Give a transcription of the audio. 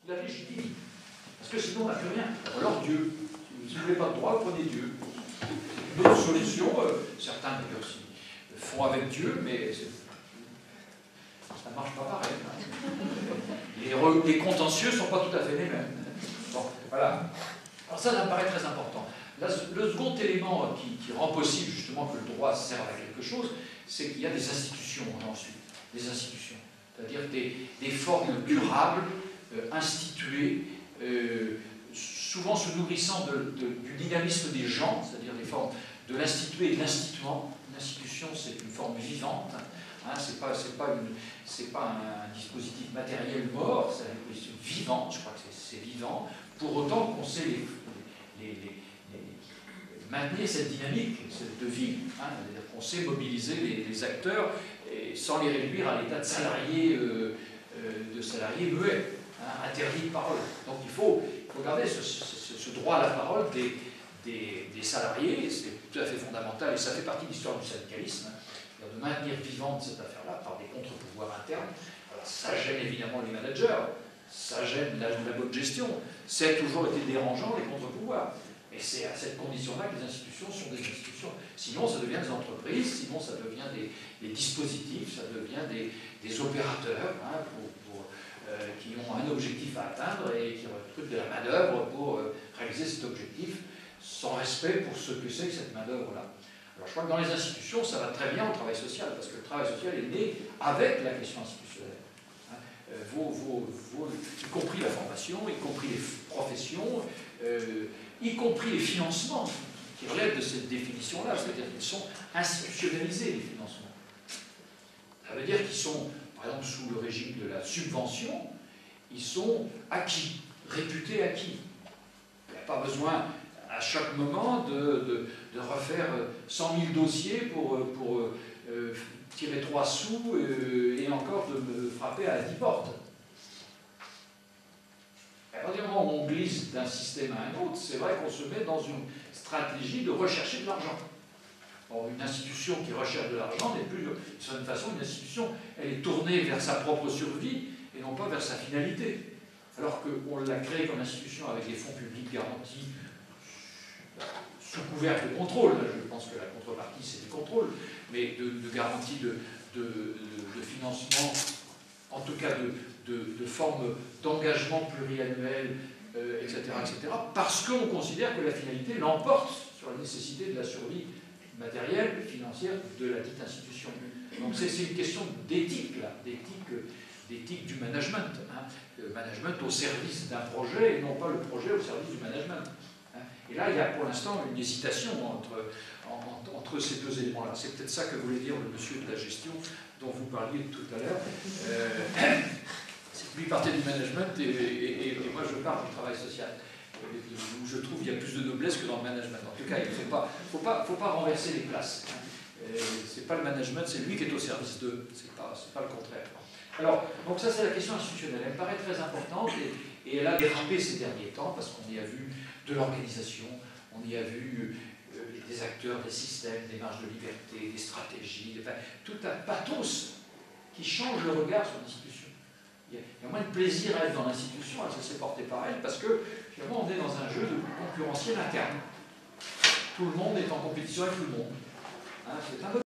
qui la légitime. Parce que sinon, on n'a plus rien. Alors Dieu. Si vous ne voulez pas de droit, vous prenez Dieu. Une autre solution, certains d'ailleurs font avec Dieu, mais ça ne marche pas pareil. Hein. Les contentieux ne sont pas tout à fait les mêmes. Bon, voilà. Alors ça me paraît très important. Là, le second élément qui rend possible justement que le droit serve à quelque chose, c'est qu'il y a des institutions ensuite. Des institutions. C'est-à-dire des formes durables, instituées, souvent se nourrissant du dynamisme des gens, c'est-à-dire des formes de l'institué et de l'instituant. Une institution, c'est une forme vivante. Hein, c'est pas un dispositif matériel mort, c'est une question vivante, je crois que c'est vivant, pour autant qu'on sait maintenir cette dynamique de vie, hein, c'est-à-dire qu'on sait mobiliser les acteurs et sans les réduire à l'état de salariés muets, hein, interdits de parole. Donc il faut garder ce droit à la parole des salariés, c'est tout à fait fondamental, et ça fait partie de l'histoire du syndicalisme, hein, de maintenir vivante cette affaire-là par des contre-pouvoirs internes. Alors, ça gêne évidemment les managers, ça gêne la bonne gestion, ça a toujours été dérangeant les contre-pouvoirs. Et c'est à cette condition-là que les institutions sont des institutions. Sinon, ça devient des entreprises, sinon ça devient des dispositifs, ça devient des opérateurs, hein, qui ont un objectif à atteindre et qui recrutent de la main-d'œuvre pour réaliser cet objectif, sans respect pour ce que c'est que cette main-d'œuvre-là. Alors je crois que dans les institutions, ça va très bien au travail social, parce que le travail social est né avec la question institutionnelle. Y compris la formation, y compris les professions, y compris les financements qui relèvent de cette définition-là, c'est-à-dire qu'ils sont institutionnalisés, les financements. Ça veut dire qu'ils sont, par exemple, sous le régime de la subvention, ils sont acquis, réputés acquis. Il n'y a pas besoin, à chaque moment, de refaire 100 000 dossiers pour tirer 3 sous et encore de me frapper à 10 portes. À partir du moment où on glisse d'un système à un autre, c'est vrai qu'on se met dans une stratégie de rechercher de l'argent. Or, une institution qui recherche de l'argent n'est plus, de certaine façon, une institution, elle est tournée vers sa propre survie et non pas vers sa finalité. Alors qu'on l'a créée comme institution avec des fonds publics garantis sous couvert de contrôle. Je pense que la contrepartie, c'est du contrôle, mais de garantie de financement, en tout cas de forme d'engagement pluriannuel, etc., parce qu'on considère que la finalité l'emporte sur la nécessité de la survie matérielle, financière de la dite institution. Donc c'est une question d'éthique, là, d'éthique du management. Hein. Le management au service d'un projet et non pas le projet au service du management. Hein. Et là, il y a pour l'instant une hésitation entre ces deux éléments-là. C'est peut-être ça que voulait dire le monsieur de la gestion dont vous parliez tout à l'heure. Lui partait du management et moi je parle du travail social, où je trouve qu'il y a plus de noblesse que dans le management. En tout cas, il ne faut pas renverser les places. C'est pas le management, c'est lui qui est au service d'eux, c'est pas le contraire. Alors, donc ça c'est la question institutionnelle, elle me paraît très importante et elle a dérapé ces derniers temps parce qu'on y a vu de l'organisation, on y a vu des acteurs, des systèmes, des marges de liberté, des stratégies, tout un pathos qui change le regard sur l'institution. Il y a moins de plaisir à être dans l'institution, à se laisser porter par elle, parce que finalement on est dans un jeu de concurrentiel interne. Tout le monde est en compétition avec tout le monde. Hein, c'est un